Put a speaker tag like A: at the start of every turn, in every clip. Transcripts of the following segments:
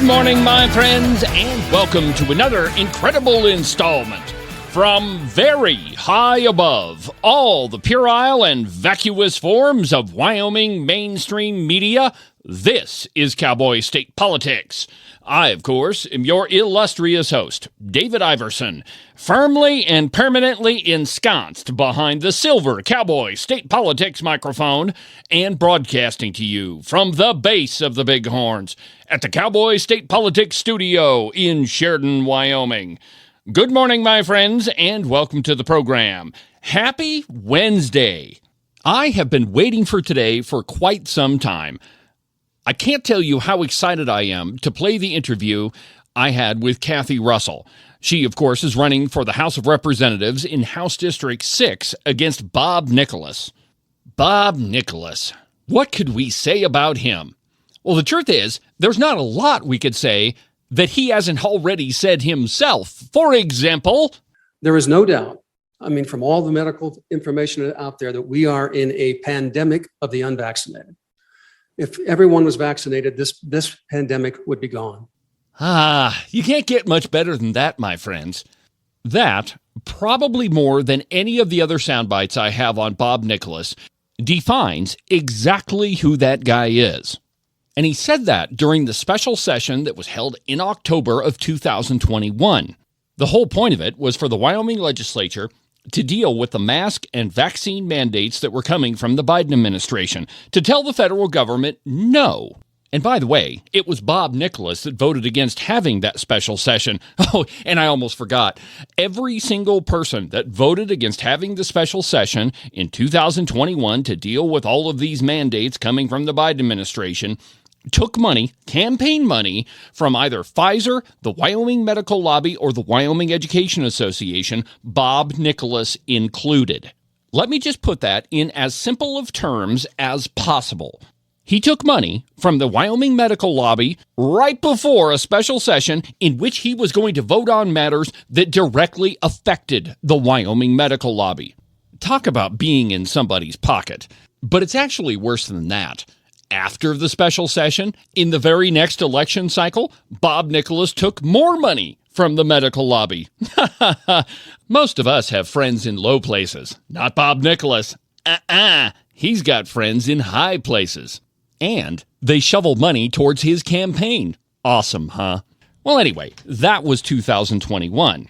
A: Good morning, my friends, and welcome to another incredible installment from very high above all the puerile and vacuous forms of Wyoming mainstream media. This is Cowboy State Politics. I, of course, am your illustrious host, David Iverson, firmly and permanently ensconced behind the silver Cowboy State Politics microphone and broadcasting to you from the base of the Bighorns at the Cowboy State Politics studio in Sheridan, Wyoming. Good morning, my friends, and welcome to the program. Happy Wednesday. I have been waiting for today for quite some time. I can't tell you how excited I am to play the interview I had with Kathy Russell. She, of course, is running for the House of Representatives in House District 6 against Bob Nicholas. Bob Nicholas. What could we say about him? Well, the truth is, there's not a lot we could say that he hasn't already said himself. For example,
B: there is no doubt, from all the medical information out there, that we are in a pandemic of the unvaccinated. If everyone was vaccinated, this pandemic would be gone.
A: You can't get much better than that, my friends. That, probably more than any of the other sound bites I have on Bob Nicholas, defines exactly who that guy is. And he said that during the special session that was held in October of 2021. The whole point of it was for the Wyoming legislature to deal with the mask and vaccine mandates that were coming from the Biden administration, to tell the federal government no. And by the way, it was Bob Nicholas that voted against having that special session. Oh, and I almost forgot. Every single person that voted against having the special session in 2021 to deal with all of these mandates coming from the Biden administration took money, campaign money, from either Pfizer, the Wyoming Medical Lobby, or the Wyoming Education Association, Bob Nicholas included. Let me just put that in as simple of terms as possible. He took money from the Wyoming Medical Lobby right before a special session in which he was going to vote on matters that directly affected the Wyoming Medical Lobby. Talk about being in somebody's pocket. But it's actually worse than that. After the special session, in the very next election cycle, Bob Nicholas took more money from the medical lobby. Most of us have friends in low places. Not Bob Nicholas. He's got friends in high places. And they shovel money towards his campaign. Awesome, huh? Well, anyway, that was 2021.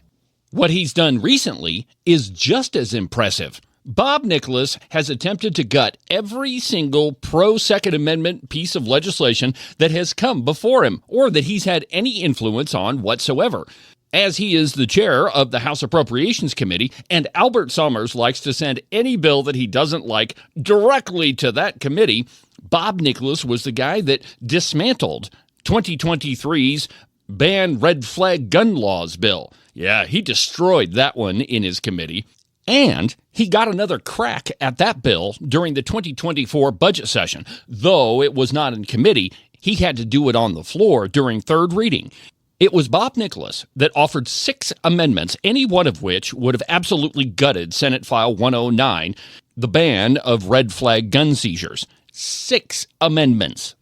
A: What he's done recently is just as impressive. Bob Nicholas has attempted to gut every single pro-Second Amendment piece of legislation that has come before him or that he's had any influence on whatsoever. As he is the chair of the House Appropriations Committee, and Albert Summers likes to send any bill that he doesn't like directly to that committee, Bob Nicholas was the guy that dismantled 2023's Ban Red Flag Gun Laws bill. Yeah, he destroyed that one in his committee. And he got another crack at that bill during the 2024 budget session. Though it was not in committee, he had to do it on the floor during third reading. It was Bob Nicholas that offered 6 amendments, any one of which would have absolutely gutted Senate File 109, the ban of red flag gun seizures. 6 amendments.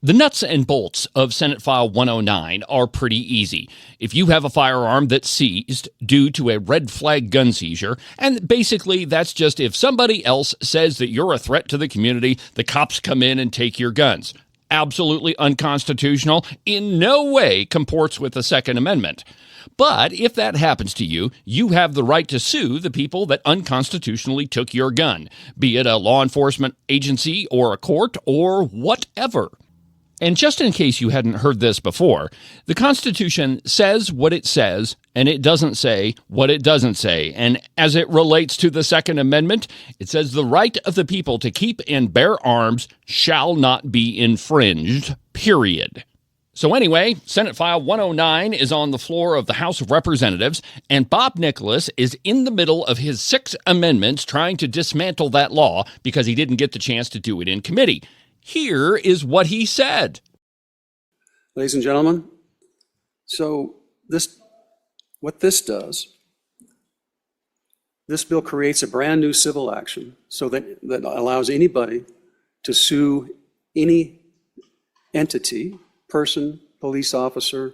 A: The nuts and bolts of Senate File 109 are pretty easy. If you have a firearm that's seized due to a red flag gun seizure, and basically that's just if somebody else says that you're a threat to the community, the cops come in and take your guns. Absolutely unconstitutional, in no way comports with the Second Amendment. But if that happens to you, you have the right to sue the people that unconstitutionally took your gun, be it a law enforcement agency or a court or whatever. And just in case you hadn't heard this before, the Constitution says what it says, and it doesn't say what it doesn't say. And as it relates to the Second Amendment, it says the right of the people to keep and bear arms shall not be infringed, period. So anyway, Senate File 109 is on the floor of the House of Representatives, and Bob Nicholas is in the middle of his 6 amendments trying to dismantle that law because he didn't get the chance to do it in committee. Here is what he said.
B: Ladies and gentlemen, so what this does, this bill creates a brand new civil action so that allows anybody to sue any entity, person, police officer,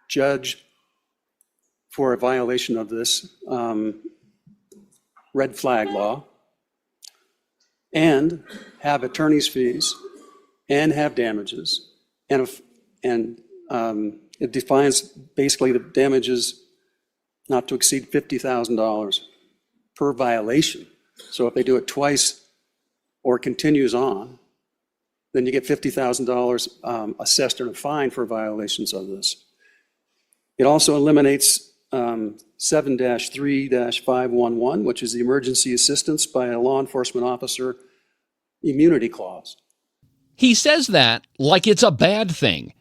B: judge for a violation of this red flag law, and have attorney's fees, and have damages, and it defines basically the damages not to exceed $50,000 per violation. So if they do it twice or continues on, then you get $50,000 assessed and a fine for violations of this. It also eliminates 7-3-511, which is the emergency assistance by a law enforcement officer immunity clause.
A: He says that like it's a bad thing,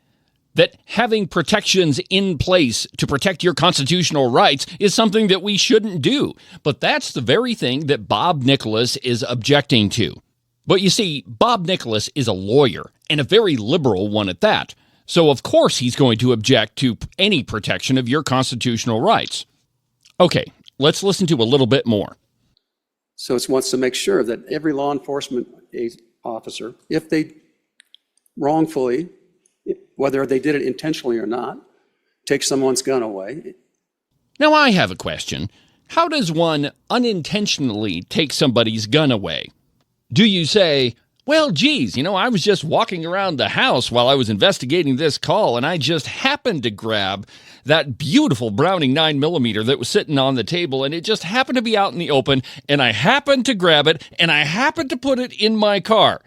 A: that having protections in place to protect your constitutional rights is something that we shouldn't do. But that's the very thing that Bob Nicholas is objecting to. But you see, Bob Nicholas is a lawyer, and a very liberal one at that. So of course he's going to object to any protection of your constitutional rights. Okay, let's listen to a little bit more.
B: So it wants to make sure that every law enforcement officer, if they wrongfully, whether they did it intentionally or not, take someone's gun away.
A: Now I have a question. How does one unintentionally take somebody's gun away? Do you say, well, geez, I was just walking around the house while I was investigating this call, and I just happened to grab that beautiful Browning 9mm that was sitting on the table, and it just happened to be out in the open, and I happened to grab it, and I happened to put it in my car.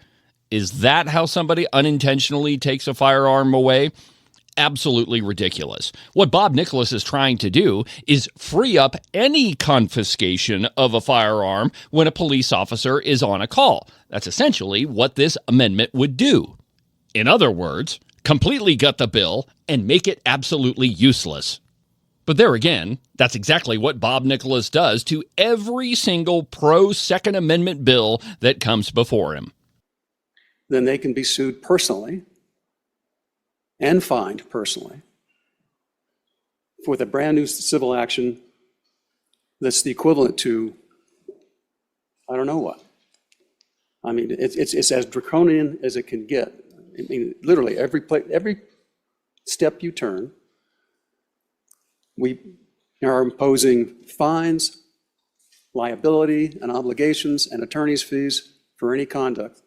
A: Is that how somebody unintentionally takes a firearm away? Absolutely ridiculous. What Bob Nicholas is trying to do is free up any confiscation of a firearm when a police officer is on a call. That's essentially what this amendment would do. In other words, completely gut the bill and make it absolutely useless. But there again, that's exactly what Bob Nicholas does to every single pro-Second Amendment bill that comes before him.
B: Then they can be sued personally and fined personally with a brand new civil action that's the equivalent to, I don't know what. I mean, it's as draconian as it can get. I mean, literally every step you turn, we are imposing fines, liability, and obligations and attorney's fees for any conduct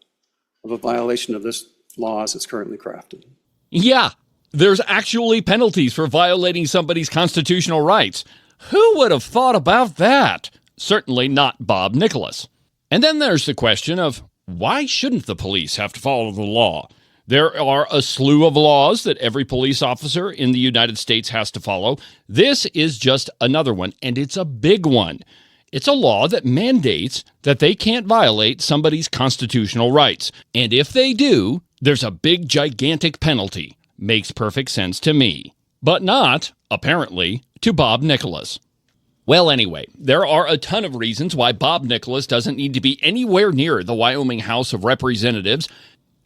B: of a violation of this law as it's currently crafted.
A: Yeah, there's actually penalties for violating somebody's constitutional rights. Who would have thought about that? Certainly not Bob Nicholas. And then there's the question of, why shouldn't the police have to follow the law? There are a slew of laws that every police officer in the United States has to follow. This is just another one, and it's a big one. It's a law that mandates that they can't violate somebody's constitutional rights. And if they do, there's a big, gigantic penalty. Makes perfect sense to me. But not, apparently, to Bob Nicholas. Well, anyway, there are a ton of reasons why Bob Nicholas doesn't need to be anywhere near the Wyoming House of Representatives.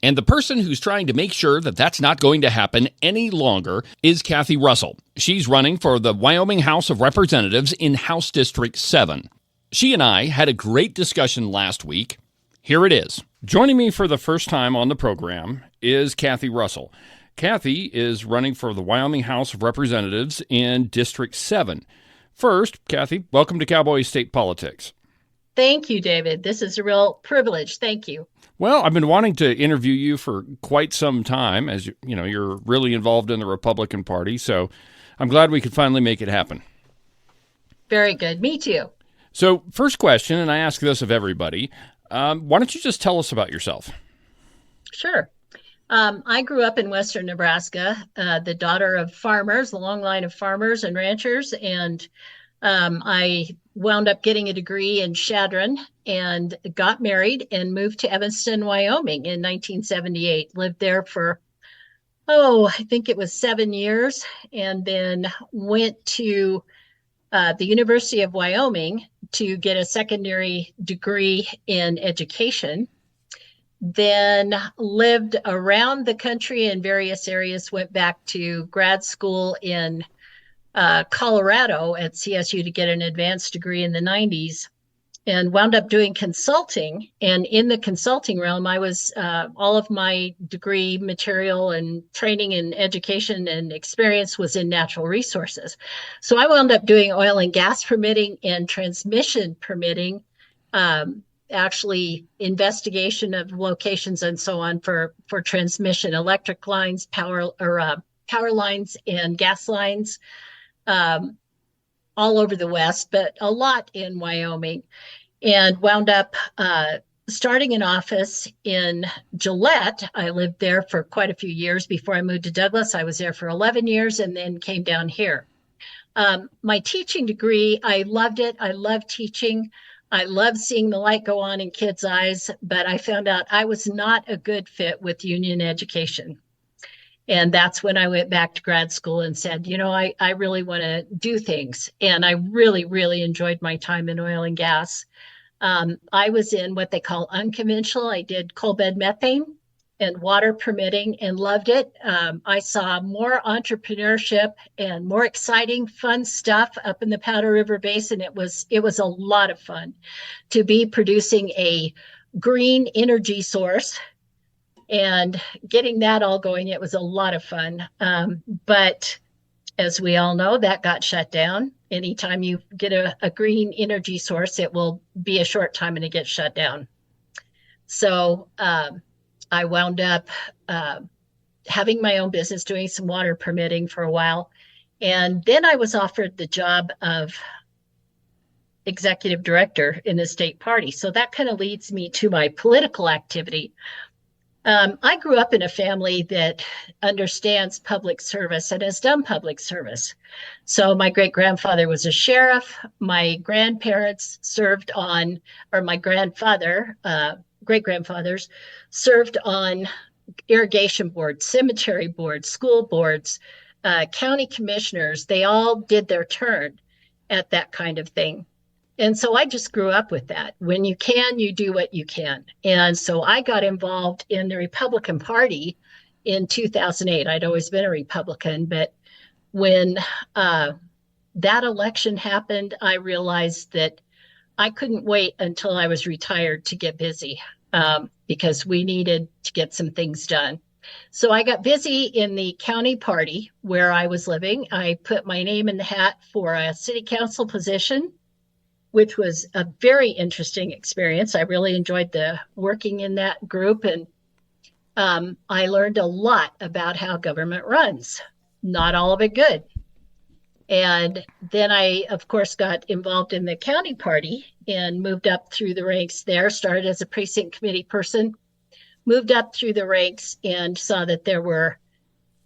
A: And the person who's trying to make sure that that's not going to happen any longer is Kathy Russell. She's running for the Wyoming House of Representatives in House District 7. She and I had a great discussion last week. Here it is. Joining me for the first time on the program is Kathy Russell. Kathy is running for the Wyoming House of Representatives in District 7. First, Kathy, welcome to Cowboy State Politics.
C: Thank you, David. This is a real privilege. Thank you.
A: Well, I've been wanting to interview you for quite some time, as you're really involved in the Republican Party, so I'm glad we could finally make it happen.
C: Very good. Me too.
A: So, first question, and I ask this of everybody, why don't you just tell us about yourself?
C: Sure. I grew up in western Nebraska, the daughter of farmers, the long line of farmers and ranchers, and I wound up getting a degree in Chadron and got married and moved to Evanston, Wyoming in 1978. Lived there for, I think it was 7 years, and then went to the University of Wyoming to get a secondary degree in education. Then lived around the country in various areas, went back to grad school in Colorado at CSU to get an advanced degree in the 90s, and wound up doing consulting. And in the consulting realm, I was all of my degree material and training and education and experience was in natural resources. So I wound up doing oil and gas permitting and transmission permitting, actually investigation of locations and so on for transmission, electric lines, power lines and gas lines, all over the West, but a lot in Wyoming, and wound up starting an office in Gillette. I lived there for quite a few years before I moved to Douglas. I was there for 11 years and then came down here. My teaching degree, I loved it. I love teaching. I love seeing the light go on in kids' eyes, but I found out I was not a good fit with union education. And that's when I went back to grad school and said, I really want to do things. And I really, really enjoyed my time in oil and gas. I was in what they call unconventional. I did coal bed methane and water permitting and loved it. I saw more entrepreneurship and more exciting, fun stuff up in the Powder River Basin. It was a lot of fun to be producing a green energy source and getting that all going. It was a lot of fun. But as we all know, that got shut down. Anytime you get a green energy source, it will be a short time and it gets shut down. So I wound up having my own business, doing some water permitting for a while. And then I was offered the job of executive director in the state party. So that kind of leads me to my political activity. I grew up in a family that understands public service and has done public service. So my great-grandfather was a sheriff. My grandparents served on, or my grandfather, great-grandfathers served on irrigation boards, cemetery boards, school boards, county commissioners. They all did their turn at that kind of thing. And so I just grew up with that. When you can, you do what you can. And so I got involved in the Republican Party in 2008. I'd always been a Republican, but when that election happened, I realized that I couldn't wait until I was retired to get busy because we needed to get some things done. So I got busy in the county party where I was living. I put my name in the hat for a city council position, which was a very interesting experience. I really enjoyed the working in that group, and I learned a lot about how government runs. Not all of it good. And then I, of course, got involved in the county party and moved up through the ranks there, started as a precinct committee person, moved up through the ranks and saw that there were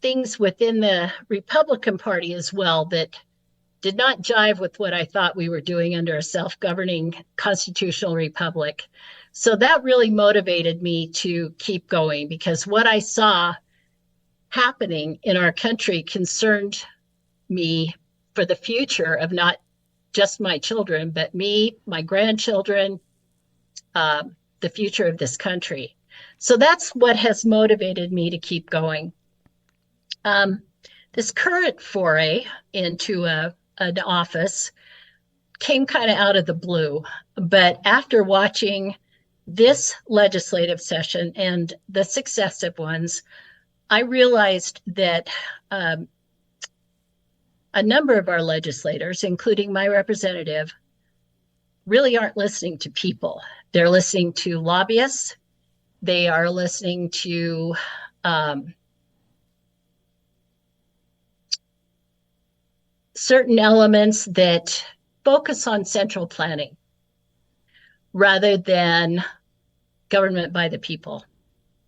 C: things within the Republican Party as well that did not jive with what I thought we were doing under a self-governing constitutional republic. So that really motivated me to keep going because what I saw happening in our country concerned me for the future of not just my children, but me, my grandchildren, the future of this country. So that's what has motivated me to keep going. This current foray into an office came kind of out of the blue, but after watching this legislative session and the successive ones, I realized that a number of our legislators, including my representative, really aren't listening to people. They're listening to lobbyists. They are listening to certain elements that focus on central planning rather than government by the people.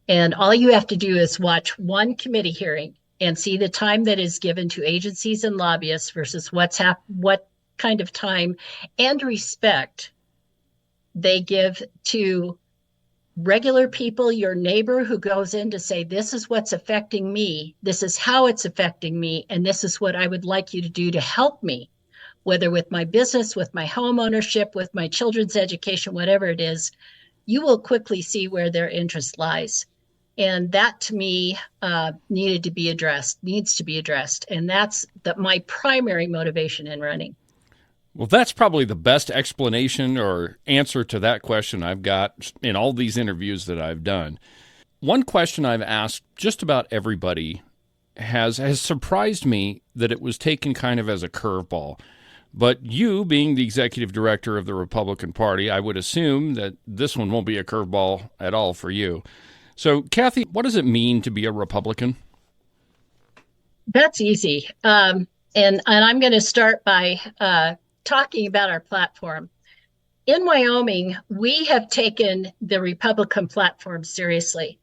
C: And all you have to do is watch one committee hearing and see the time that is given to agencies and lobbyists versus what kind of time and respect they give to regular people, your neighbor who goes in to say, this is what's affecting me, this is how it's affecting me, and this is what I would like you to do to help me, whether with my business, with my home ownership, with my children's education, whatever it is, you will quickly see where their interest lies. And that to me needs to be addressed. And that's my primary motivation in running.
A: Well, that's probably the best explanation or answer to that question I've got in all these interviews that I've done. One question I've asked just about everybody has surprised me that it was taken kind of as a curveball. But you, being the executive director of the Republican Party, I would assume that this one won't be a curveball at all for you. So, Kathy, what does it mean to be a Republican?
C: That's easy. And I'm going to start by talking about our platform. In Wyoming, we have taken the Republican platform seriously.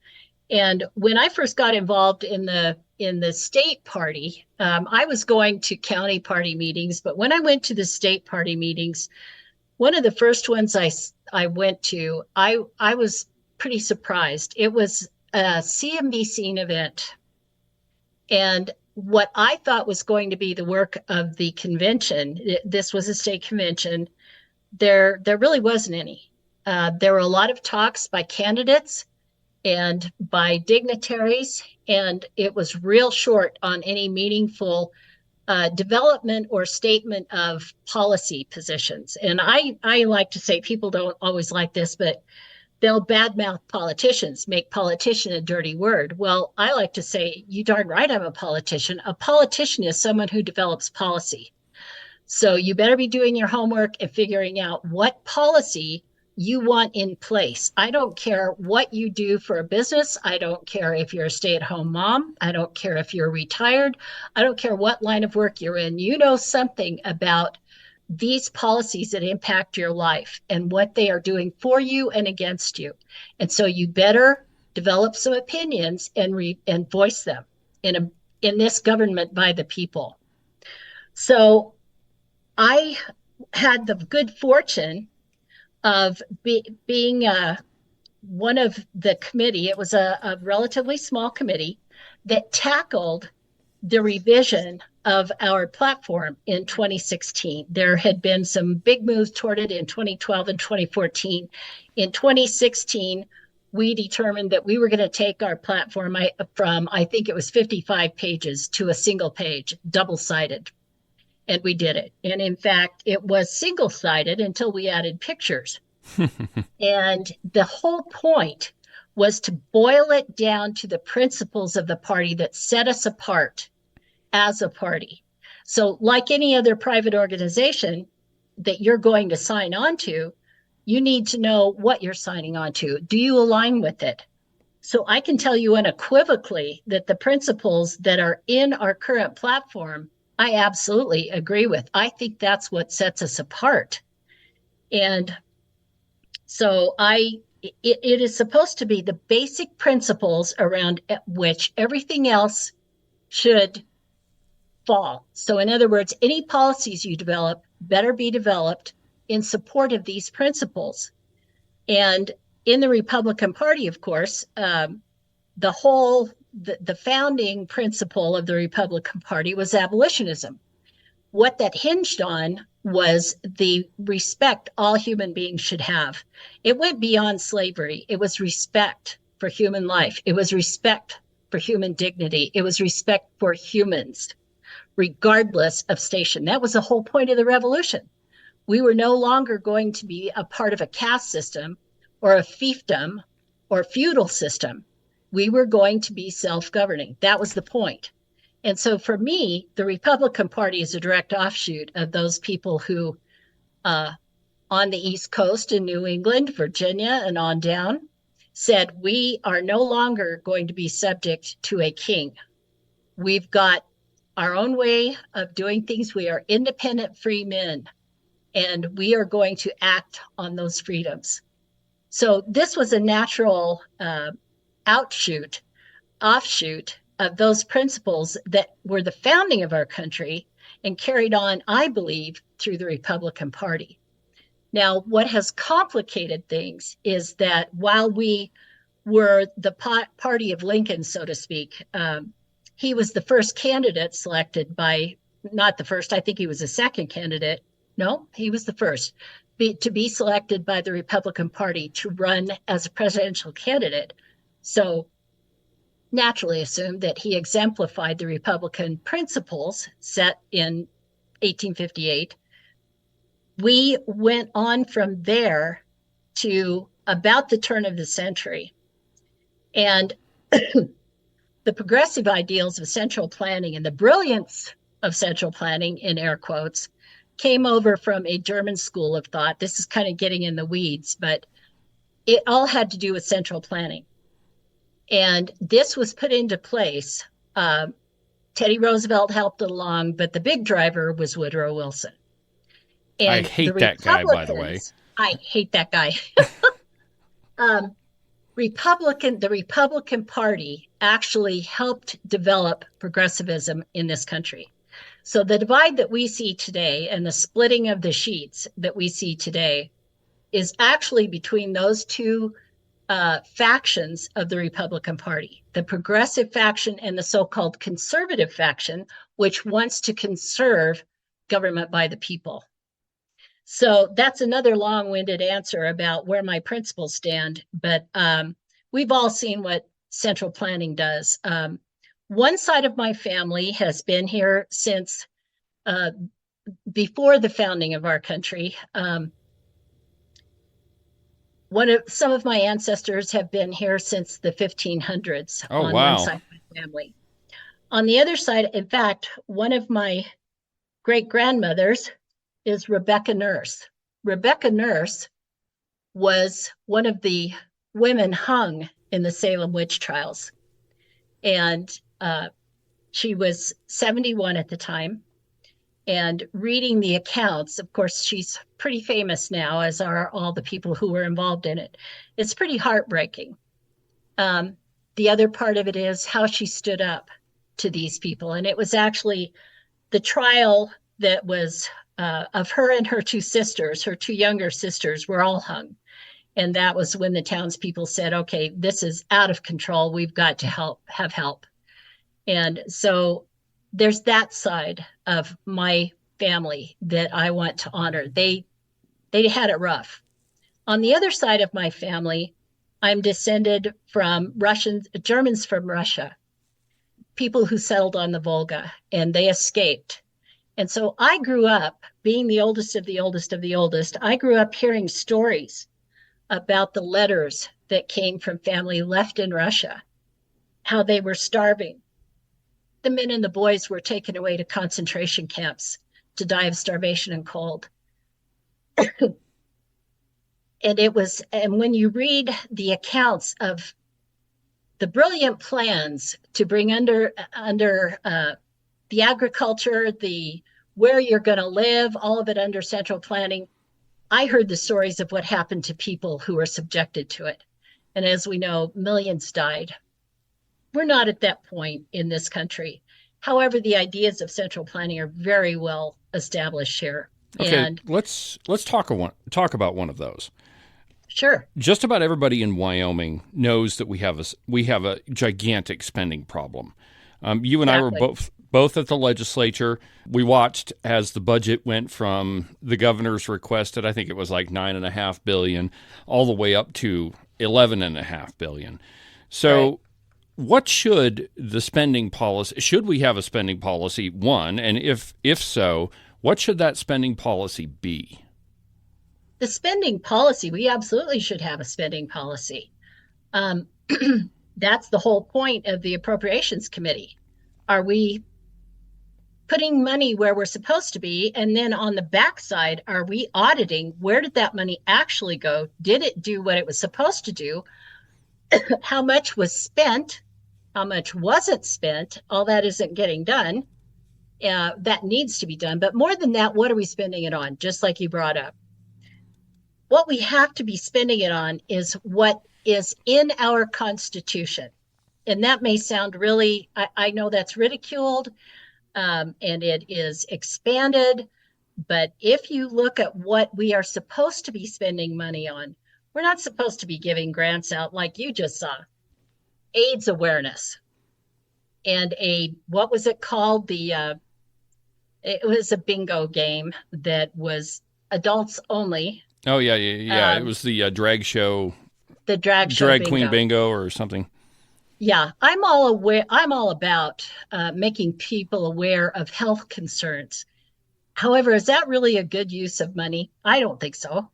C: And when I first got involved in the state party, I was going to county party meetings, but when I went to the state party meetings, one of the first ones I went to, I was pretty surprised. It was a CNBC event, and what I thought was going to be the work of the convention, this was a state convention, there really wasn't any. There were a lot of talks by candidates and by dignitaries, and it was real short on any meaningful development or statement of policy positions. And I like to say, people don't always like this, but they'll badmouth politicians, make politician a dirty word. Well, I like to say, you darn right I'm a politician. A politician is someone who develops policy. So you better be doing your homework and figuring out what policy you want in place. I don't care what you do for a business. I don't care if you're a stay-at-home mom. I don't care if you're retired. I don't care what line of work you're in. You know something about these policies that impact your life and what they are doing for you and against you. And so you better develop some opinions and voice them in this government by the people. So I had the good fortune of being one of the committee. It was a relatively small committee that tackled the revision of our platform in 2016. There had been some big moves toward it in 2012 and 2014. In 2016, we determined that we were going to take our platform from, I think it was 55 pages to a single page, double-sided. And we did it. And in fact, it was single-sided until we added pictures. And the whole point was to boil it down to the principles of the party that set us apart as a party. So like any other private organization that you're going to sign on to, you need to know what you're signing on to. Do you align with it? So I can tell you unequivocally that the principles that are in our current platform, I absolutely agree with. I think that's what sets us apart. And so it is supposed to be the basic principles around which everything else should fall. So in other words, any policies you develop better be developed in support of these principles. And in the Republican Party, of course, the founding principle of the Republican Party was abolitionism. What that hinged on was the respect all human beings should have. It went beyond slavery. It was respect for human life. It was respect for human dignity. It was respect for humans, regardless of station. That was the whole point of the revolution. We were no longer going to be a part of a caste system or a fiefdom or feudal system. We were going to be self-governing. That was the point. And so for me, the Republican Party is a direct offshoot of those people who, on the East Coast in New England, Virginia, and on down, said, we are no longer going to be subject to a king. We've got our own way of doing things. We are independent free men, and we are going to act on those freedoms. So this was a natural offshoot of those principles that were the founding of our country and carried on, I believe, through the Republican Party. Now, what has complicated things is that while we were the party of Lincoln, so to speak, he was the first candidate selected by, not the first, I think he was the second candidate. No, he was the first to be selected by the Republican Party to run as a presidential candidate. So naturally assumed that he exemplified the Republican principles set in 1858. we went on from there to about the turn of the century. And the progressive ideals of central planning and the brilliance of central planning, in air quotes, came over from a German school of thought. This is kind of getting in the weeds, but it all had to do with central planning. And this was put into place. Teddy Roosevelt helped it along, but the big driver was Woodrow Wilson. And
A: I hate that guy, by the way.
C: I hate that guy. The Republican Party actually helped develop progressivism in this country. So the divide that we see today and the splitting of the sheets that we see today is actually between those two factions of the Republican Party, the progressive faction and the so-called conservative faction, which wants to conserve government by the people. So that's another long-winded answer about where my principles stand, but we've all seen what central planning does. One side of my family has been here since before the founding of our country. Some of my ancestors have been here since the 1500s.
A: Oh, wow.
C: One side of my family. On the other side, in fact, one of my great-grandmothers is Rebecca Nurse. Rebecca Nurse was one of the women hung in the Salem witch trials. And she was 71 at the time. And reading the accounts, of course, she's pretty famous now, as are all the people who were involved in it. It's pretty heartbreaking. The other part of it is how she stood up to these people. And it was actually the trial that was of her and her two sisters, her two younger sisters, were all hung. And that was when the townspeople said, okay, this is out of control. We've got to have help. And so there's that side of my family that I want to honor. They had it rough. On the other side of my family, I'm descended from Germans from Russia, people who settled on the Volga, and they escaped. And so I grew up, being the oldest of the oldest of the oldest, I grew up hearing stories about the letters that came from family left in Russia, how they were starving. The men and the boys were taken away to concentration camps to die of starvation and cold. And when you read the accounts of the brilliant plans to bring under the agriculture, where you're going to live, all of it under central planning, I heard the stories of what happened to people who were subjected to it. And as we know, millions died. We're not at that point in this country. However, the ideas of central planning are very well established here.
A: Okay,
C: and
A: let's talk about one of those.
C: Sure.
A: Just about everybody in Wyoming knows that we have a gigantic spending problem. You and I were both at the legislature. We watched as the budget went from the governor's requested, I think it was like $9.5 billion, all the way up to $11.5 billion. So, right. What should the spending policy? Should we have a spending policy? One, and if so, what should that spending policy be?
C: The spending policy, we absolutely should have a spending policy. That's the whole point of the Appropriations Committee. Are we putting money where we're supposed to be? And then on the backside, are we auditing where did that money actually go? Did it do what it was supposed to do? How much was spent? How much wasn't spent? All that isn't getting done. That needs to be done. But more than that, what are we spending it on? Just like you brought up. What we have to be spending it on is what is in our Constitution. And that may sound really, I know that's ridiculed and it is expanded. But if you look at what we are supposed to be spending money on, we're not supposed to be giving grants out like you just saw. AIDS awareness and what was it called? It was a bingo game that was adults only.
A: Oh, yeah. It was the drag show.
C: The drag show
A: Drag
C: bingo.
A: Queen bingo or something.
C: Yeah, I'm all about making people aware of health concerns. However, is that really a good use of money? I don't think so.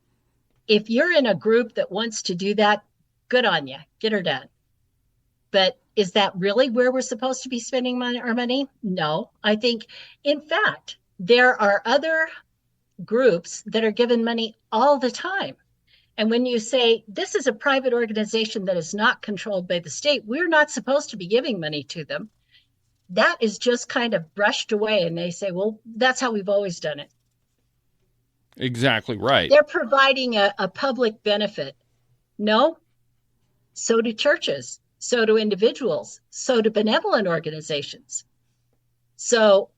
C: If you're in a group that wants to do that, good on you. Get her done. But is that really where we're supposed to be spending our money? No. I think, in fact, there are other groups that are given money all the time. And when you say this is a private organization that is not controlled by the state, we're not supposed to be giving money to them. That is just kind of brushed away. And they say, well, that's how we've always done it.
A: Exactly right.
C: They're providing a public benefit. No, so do churches, so do individuals, so do benevolent organizations. So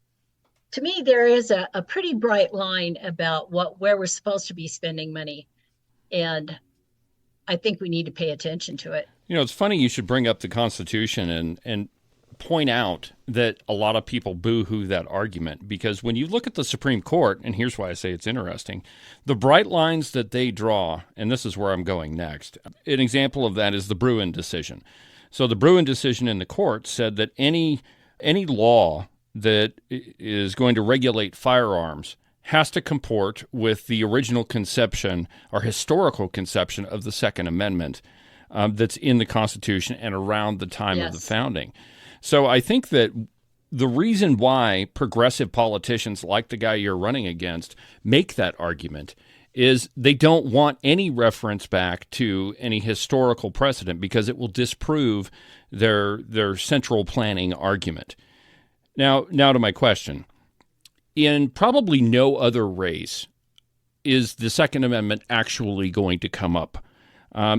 C: to me, there is a pretty bright line about where we're supposed to be spending money. And I think we need to pay attention to it.
A: You know, it's funny you should bring up the Constitution and point out that a lot of people boo-hoo that argument, because when you look at the Supreme Court, and here's why I say it's interesting, the bright lines that they draw, and this is where I'm going next. An example of that is the Bruin decision. So the Bruin decision in the court said that any law that is going to regulate firearms has to comport with the original conception or historical conception of the Second Amendment that's in the Constitution and around the time of the founding. So I think that the reason why progressive politicians like the guy you're running against make that argument is they don't want any reference back to any historical precedent because it will disprove their central planning argument. Now to my question. In probably no other race is the Second Amendment actually going to come up.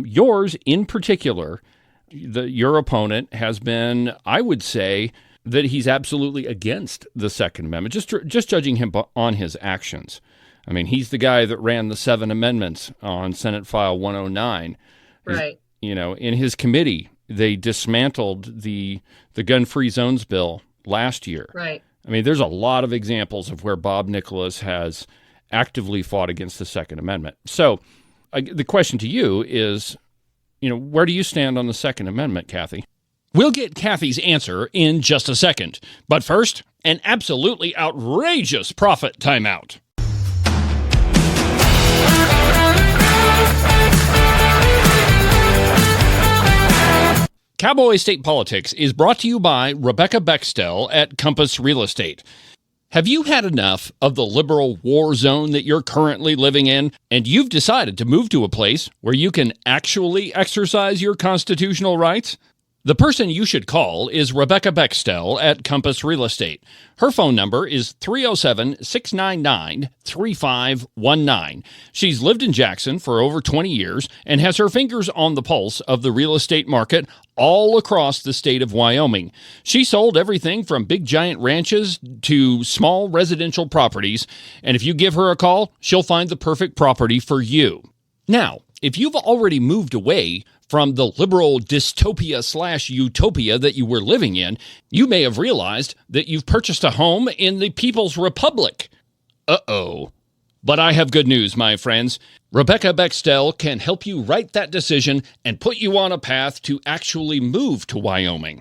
A: Yours in particular, your opponent has been, I would say, that he's absolutely against the Second Amendment, just judging him on his actions. I mean, he's the guy that ran the 7 amendments on Senate File 109.
C: Right.
A: You know, in his committee, they dismantled the gun-free zones bill last year.
C: Right.
A: I mean, there's a lot of examples of where Bob Nicholas has actively fought against the Second Amendment. So the question to you is, you know, where do you stand on the Second Amendment, Kathy? We'll get Kathy's answer in just a second. But first, an absolutely outrageous profit timeout. Cowboy State Politics is brought to you by Rebecca Bextel at Compass Real Estate. Have you had enough of the liberal war zone that you're currently living in, and you've decided to move to a place where you can actually exercise your constitutional rights? The person you should call is Rebecca Bextel at Compass Real Estate. Her phone number is 307-699-3519. She's lived in Jackson for over 20 years and has her fingers on the pulse of the real estate market all across the state of Wyoming. She sold everything from big giant ranches to small residential properties, and if you give her a call, she'll find the perfect property for you. Now, if you've already moved away from the liberal dystopia/utopia that you were living in, you may have realized that you've purchased a home in the People's Republic. Uh-oh. But I have good news, my friends. Rebecca Bextel can help you right that decision and put you on a path to actually move to Wyoming.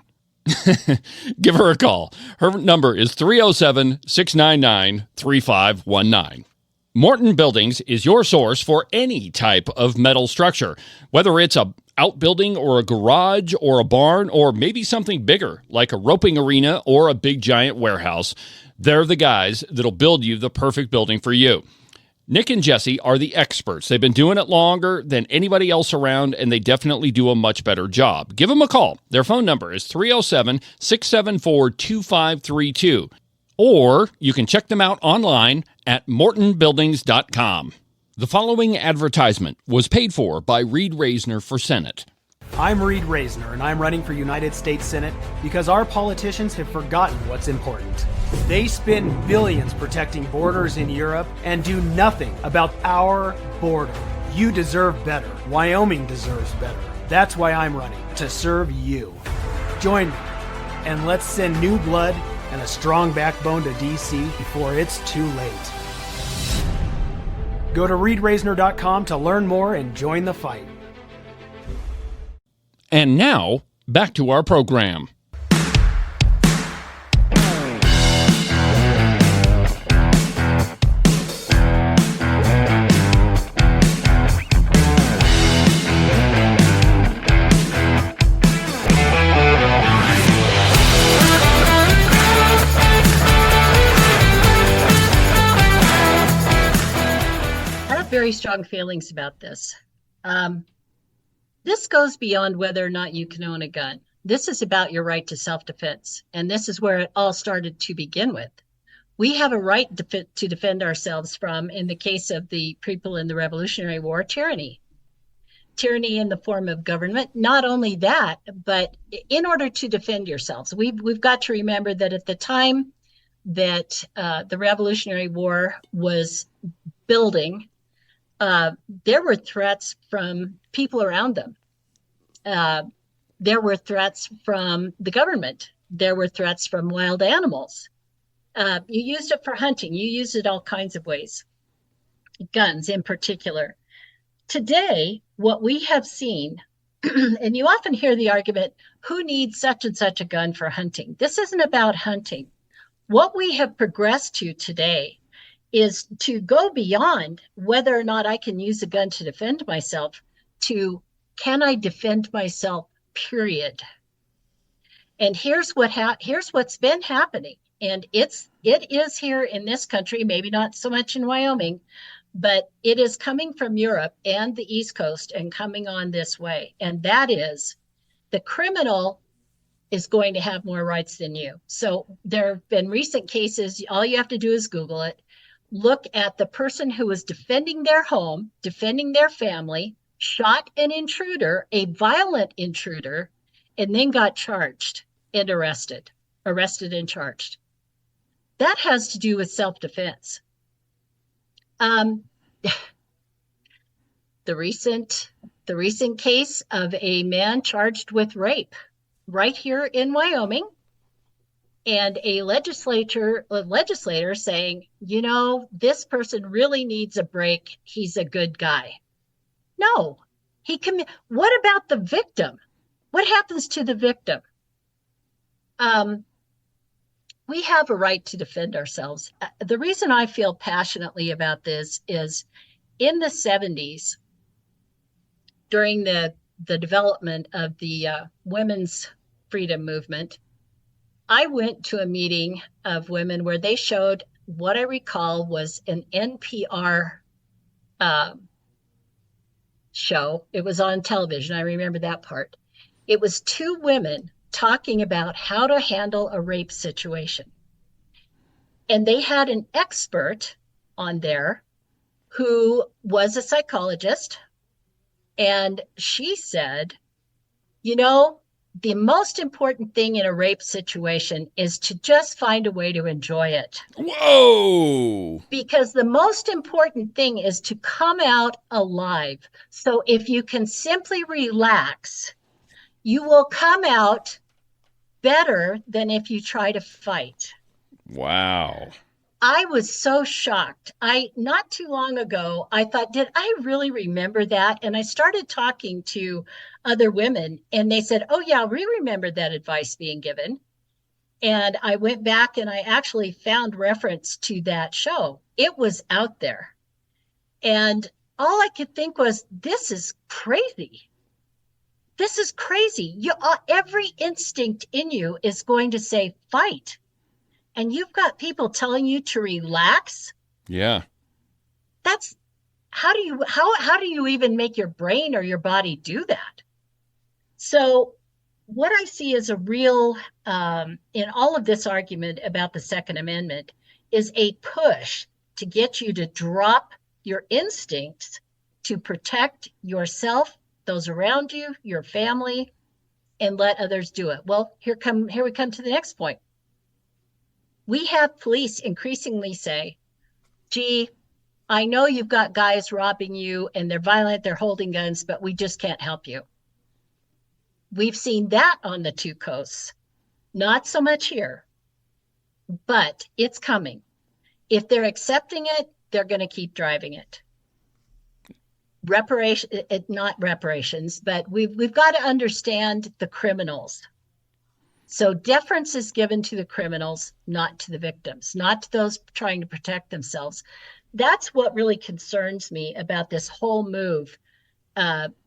A: Give her a call. Her number is 307-699-3519. Morton Buildings is your source for any type of metal structure, whether it's a outbuilding or a garage or a barn or maybe something bigger like a roping arena or a big giant warehouse. They're the guys that'll build you the perfect building for you. Nick and Jesse are the experts. They've been doing it longer than anybody else around, and they definitely do a much better job. Give them a call. Their phone number is 307-674-2532. Or you can check them out online at mortonbuildings.com. The following advertisement was paid for by Reed Reisner for Senate.
D: I'm Reed Reisner, and I'm running for United States Senate because our politicians have forgotten what's important. They spend billions protecting borders in Europe and do nothing about our border. You deserve better. Wyoming deserves better. That's why I'm running, to serve you. Join me, and let's send new blood and a strong backbone to D.C. before it's too late. Go to reedreisner.com to learn more and join the fight.
A: And now, back to our program.
C: have very strong feelings about this. This goes beyond whether or not you can own a gun. This is about your right to self-defense, and this is where it all started to begin with. We have a right to defend ourselves from, in the case of the people in the Revolutionary War, tyranny. Tyranny in the form of government. Not only that, but in order to defend yourselves, we've got to remember that at the time that the Revolutionary War was building, there were threats from people around them. There were threats from the government. There were threats from wild animals. You used it for hunting. You used it all kinds of ways. Guns in particular. Today, what we have seen, and you often hear the argument, who needs such and such a gun for hunting? This isn't about hunting. What we have progressed to today is to go beyond whether or not I can use a gun to defend myself to, can I defend myself, period. And here's what's been happening. And it is here in this country, maybe not so much in Wyoming, but it is coming from Europe and the East Coast and coming on this way. And that is, the criminal is going to have more rights than you. So there have been recent cases, all you have to do is Google it. Look at the person who was defending their home, defending their family, shot an intruder, a violent intruder, and then got charged and arrested and charged. That has to do with self-defense. The recent case of a man charged with rape right here in Wyoming, and a legislator saying, you know, this person really needs a break. He's a good guy. No, what about the victim? What happens to the victim? We have a right to defend ourselves. The reason I feel passionately about this is in the 70s, during the development of the women's freedom movement, I went to a meeting of women where they showed what I recall was an NPR show. It was on television. I remember that part. It was two women talking about how to handle a rape situation. And they had an expert on there who was a psychologist. And she said, you know, the most important thing in a rape situation is to just find a way to enjoy it.
A: Whoa!
C: Because the most important thing is to come out alive. So if you can simply relax, you will come out better than if you try to fight.
A: Wow.
C: I was so shocked. Not too long ago, I thought, did I really remember that? And I started talking to other women, and they said, oh yeah, we remember that advice being given. And I went back and I actually found reference to that show. It was out there. And all I could think was, this is crazy. This is crazy. Every instinct in you is going to say fight. And you've got people telling you to relax.
A: Yeah.
C: That's how do you even make your brain or your body do that? So what I see as a real, in all of this argument about the Second Amendment, is a push to get you to drop your instincts to protect yourself, those around you, your family, and let others do it. Well, here we come to the next point. We have police increasingly say, gee, I know you've got guys robbing you and they're violent, they're holding guns, but we just can't help you. We've seen that on the two coasts. Not so much here, but it's coming. If they're accepting it, they're going to keep driving it. Not reparations, but we've got to understand the criminals. So deference is given to the criminals, not to the victims, not to those trying to protect themselves. That's what really concerns me about this whole move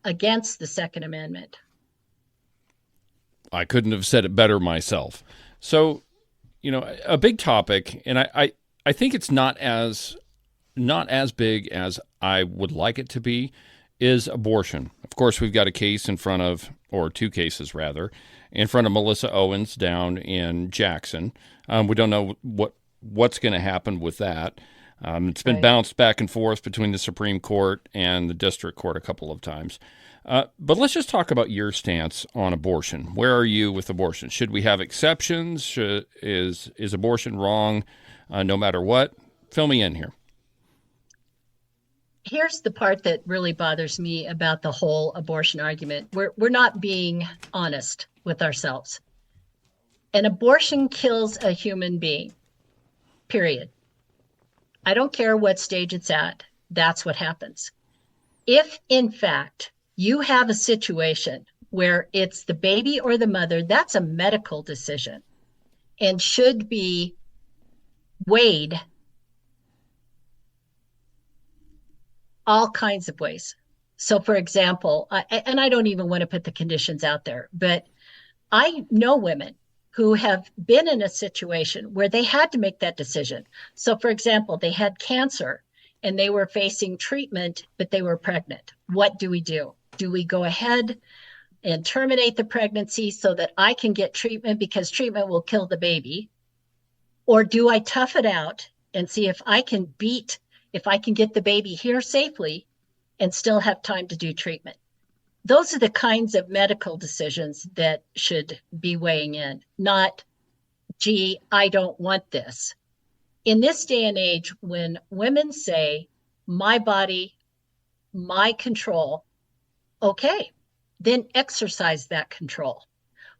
C: against the Second Amendment.
A: I couldn't have said it better myself. So, you know, a big topic, and I think it's not as not as big as I would like it to be, is abortion. Of course, we've got a case in front of, or two cases rather, in front of Melissa Owens down in Jackson. We don't know what's going to happen with that. It's been bounced back and forth between the Supreme Court and the District Court a couple of times. But let's just talk about your stance on abortion. Where are you with abortion? Should we have exceptions? Is abortion wrong no matter what? Fill me in here.
C: Here's the part that really bothers me about the whole abortion argument. We're not being honest with ourselves. An abortion kills a human being, period. I don't care what stage it's at. That's what happens. If, in fact, you have a situation where it's the baby or the mother, that's a medical decision and should be weighed all kinds of ways. So, for example, and I don't even want to put the conditions out there, but I know women who have been in a situation where they had to make that decision. So, for example, they had cancer and they were facing treatment, but they were pregnant. What do we do? Do we go ahead and terminate the pregnancy so that I can get treatment because treatment will kill the baby? Or do I tough it out and see if I can get the baby here safely and still have time to do treatment? Those are the kinds of medical decisions that should be weighing in, not, gee, I don't want this. In this day and age, when women say, my body, my control, okay, then exercise that control.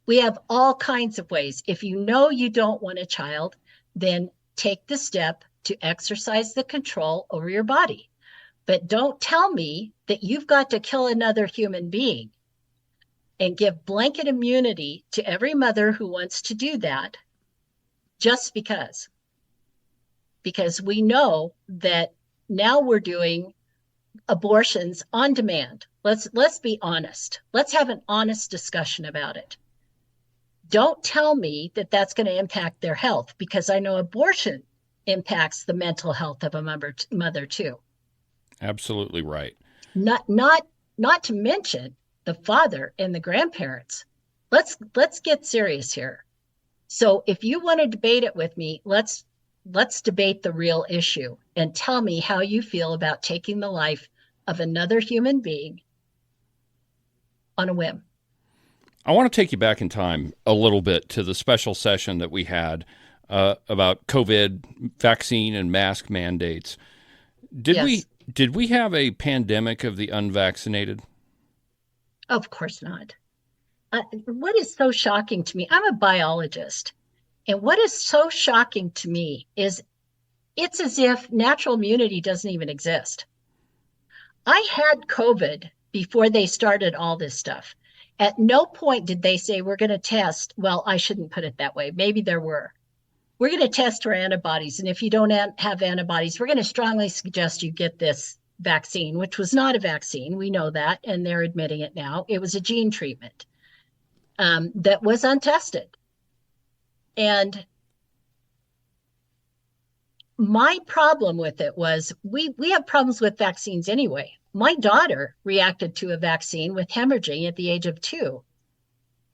C: We have all kinds of ways. If you know you don't want a child, then take the step to exercise the control over your body. But don't tell me that you've got to kill another human being and give blanket immunity to every mother who wants to do that just because. Because we know that now we're doing abortions on demand. Let's be honest. Let's have an honest discussion about it. Don't tell me that that's going to impact their health, because I know abortion impacts the mental health of a mother too.
A: Absolutely right.
C: Not to mention the father and the grandparents. Let's get serious here. So if you want to debate it with me, let's debate the real issue and tell me how you feel about taking the life of another human being on a whim.
A: I want to take you back in time a little bit to the special session that we had about COVID vaccine and mask mandates. Did we have a pandemic of the unvaccinated?
C: Of course not. What is so shocking to me, I'm a biologist, and what is so shocking to me is it's as if natural immunity doesn't even exist. I had COVID before they started all this stuff. At no point did they say, we're going to test. Well, I shouldn't put it that way. Maybe there were. We're going to test for antibodies. And if you don't have antibodies, we're going to strongly suggest you get this vaccine, which was not a vaccine. We know that, and they're admitting it now. It was a gene treatment that was untested. And my problem with it was we have problems with vaccines anyway. My daughter reacted to a vaccine with hemorrhaging at the age of 2.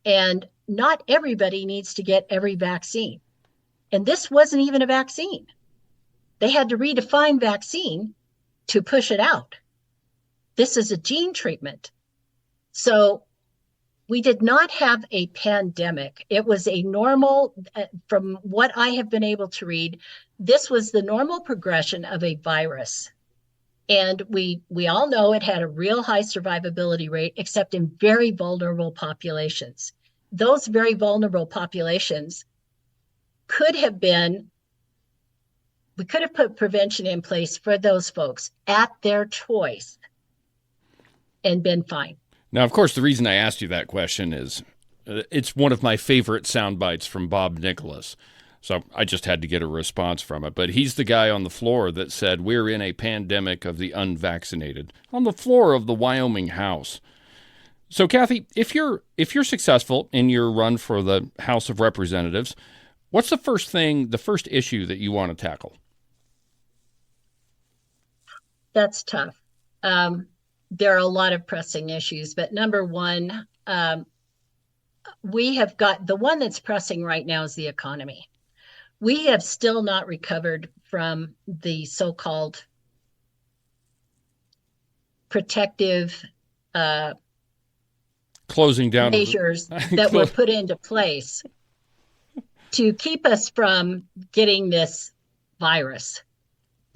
C: And not everybody needs to get every vaccine. And this wasn't even a vaccine. They had to redefine vaccine to push it out. This is a gene treatment. So we did not have a pandemic. It was a normal, from what I have been able to read, this was the normal progression of a virus. And we all know it had a real high survivability rate, except in very vulnerable populations. Those very vulnerable populations we could have put prevention in place for those folks at their choice and been fine.
A: Now, of course, the reason I asked you that question is it's one of my favorite sound bites from Bob Nicholas. So I just had to get a response from it. But he's the guy on the floor that said we're in a pandemic of the unvaccinated on the floor of the Wyoming House. So, Kathy, if you're successful in your run for the House of Representatives, what's the first issue that you want to tackle?
C: That's tough. There are a lot of pressing issues, but number one, we have got the one that's pressing right now is the economy. We have still not recovered from the so-called protective
A: closing down
C: measures that were put into place to keep us from getting this virus.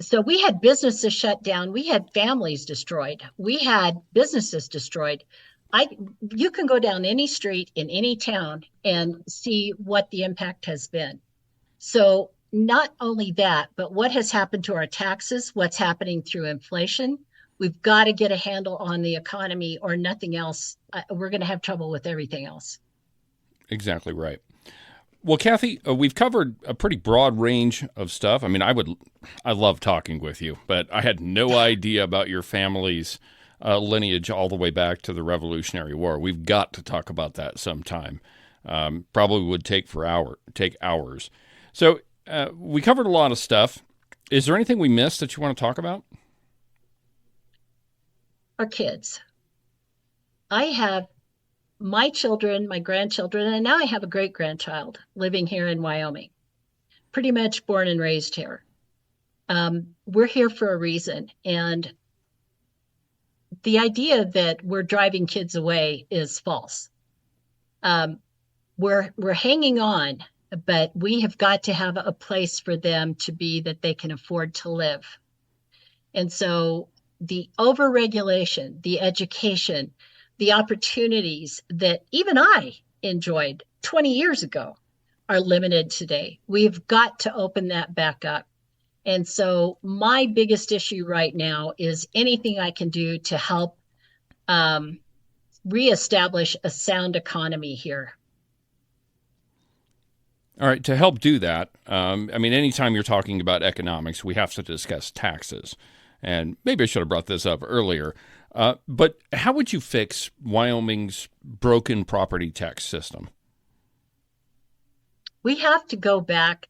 C: So we had businesses shut down. We had families destroyed. We had businesses destroyed. You can go down any street in any town and see what the impact has been. So not only that, but what has happened to our taxes, what's happening through inflation. We've got to get a handle on the economy or nothing else. We're going to have trouble with everything else.
A: Exactly right. Well, Kathy, we've covered a pretty broad range of stuff. I mean, I love talking with you, but I had no idea about your family's lineage all the way back to the Revolutionary War. We've got to talk about that sometime. Probably would take hours. So we covered a lot of stuff. Is there anything we missed that you want to talk about?
C: Our kids. I have my children, my grandchildren, and now I have a great-grandchild living here in Wyoming, pretty much born and raised here. We're here for a reason. And the idea that we're driving kids away is false. We're hanging on, but we have got to have a place for them to be that they can afford to live. And so the overregulation, the education, the opportunities that even I enjoyed 20 years ago are limited today. We've got to open that back up. And so my biggest issue right now is anything I can do to help reestablish a sound economy here.
A: All right, to help do that, I mean, anytime you're talking about economics, we have to discuss taxes. And maybe I should have brought this up earlier. But how would you fix Wyoming's broken property tax system?
C: We have to go back.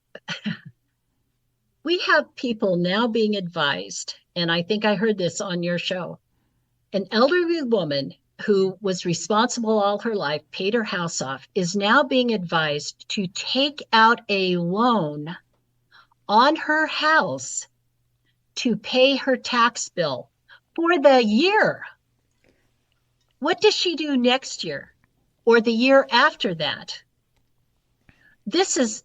C: We have people now being advised, and I think I heard this on your show. An elderly woman who was responsible all her life, paid her house off, is now being advised to take out a loan on her house to pay her tax bill for the year. What does she do next year or the year after that? This is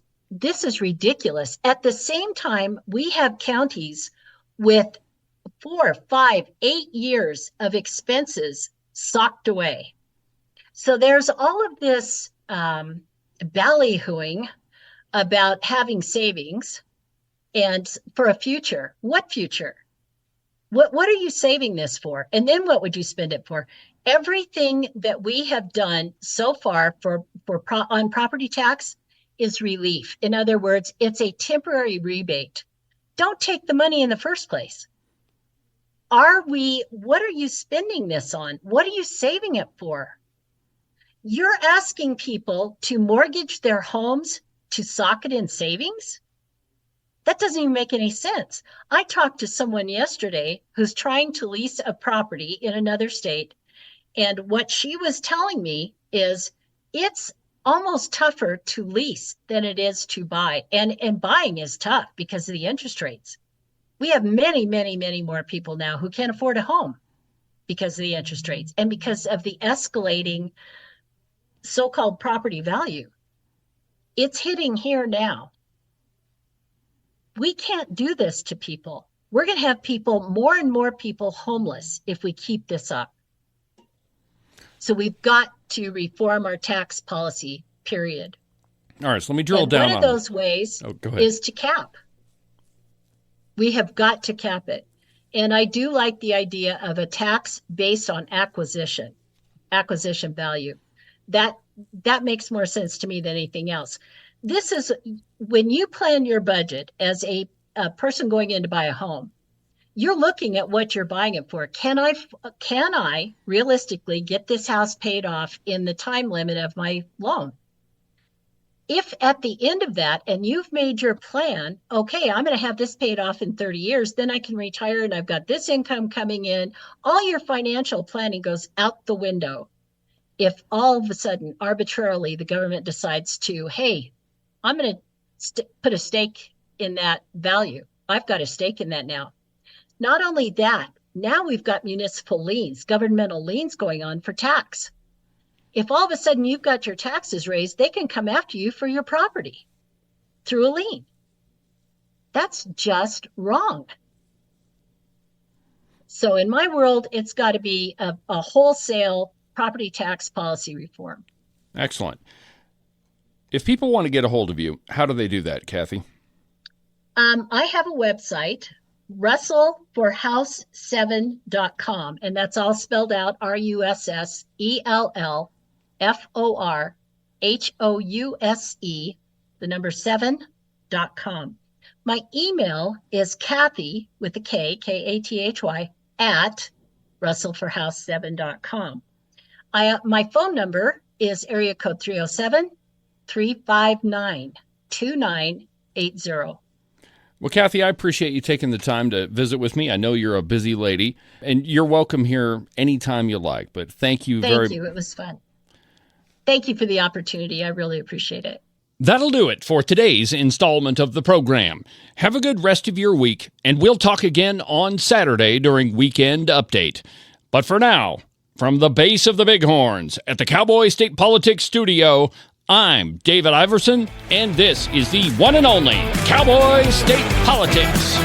C: ridiculous. At the same time, we have counties with 4, 5, 8 years of expenses socked away. So there's all of this ballyhooing about having savings and for a future. What future? What are you saving this for? And then what would you spend it for? Everything that we have done so far on property tax is relief. In other words, it's a temporary rebate. Don't take the money in the first place. What are you spending this on? What are you saving it for? You're asking people to mortgage their homes to sock it in savings? That doesn't even make any sense. I talked to someone yesterday who's trying to lease a property in another state. And what she was telling me is it's almost tougher to lease than it is to buy. And buying is tough because of the interest rates. We have many, many, many more people now who can't afford a home because of the interest rates and because of the escalating so-called property value. It's hitting here now. We can't do this to people. We're going to have more and more people homeless if we keep this up. So we've got to reform our tax policy, period.
A: All right, so let me drill down on
C: one of those ways is to cap. We have got to cap it. And I do like the idea of a tax based on acquisition value. That makes more sense to me than anything else. This is when you plan your budget as a person going in to buy a home, you're looking at what you're buying it for. Can I realistically get this house paid off in the time limit of my loan? If at the end of that, and you've made your plan, okay, I'm going to have this paid off in 30 years, then I can retire and I've got this income coming in, all your financial planning goes out the window. If all of a sudden, arbitrarily, the government decides to, hey, I'm going to put a stake in that value. I've got a stake in that now. Not only that, now we've got municipal liens, governmental liens going on for tax. If all of a sudden you've got your taxes raised, they can come after you for your property through a lien. That's just wrong. So in my world, it's got to be a wholesale property tax policy reform.
A: Excellent. If people want to get a hold of you, how do they do that, Kathy?
C: I have a website, russellforhouse7.com, and that's all spelled out, RUSSELLFORHOUSE, the number 7.com. My email is Kathy with a K, Kathy, at russellforhouse7.com. My phone number is area code 307-359-2980.
A: Well, Kathy, I appreciate you taking the time to visit with me. I know you're a busy lady, and you're welcome here anytime you like, but thank you very much.
C: Thank you. It was fun. Thank you for the opportunity. I really appreciate it.
A: That'll do it for today's installment of the program. Have a good rest of your week, and we'll talk again on Saturday during Weekend Update. But for now, from the base of the Bighorns at the Cowboy State Politics Studio, I'm David Iverson, and this is the one and only Cowboy State Politics.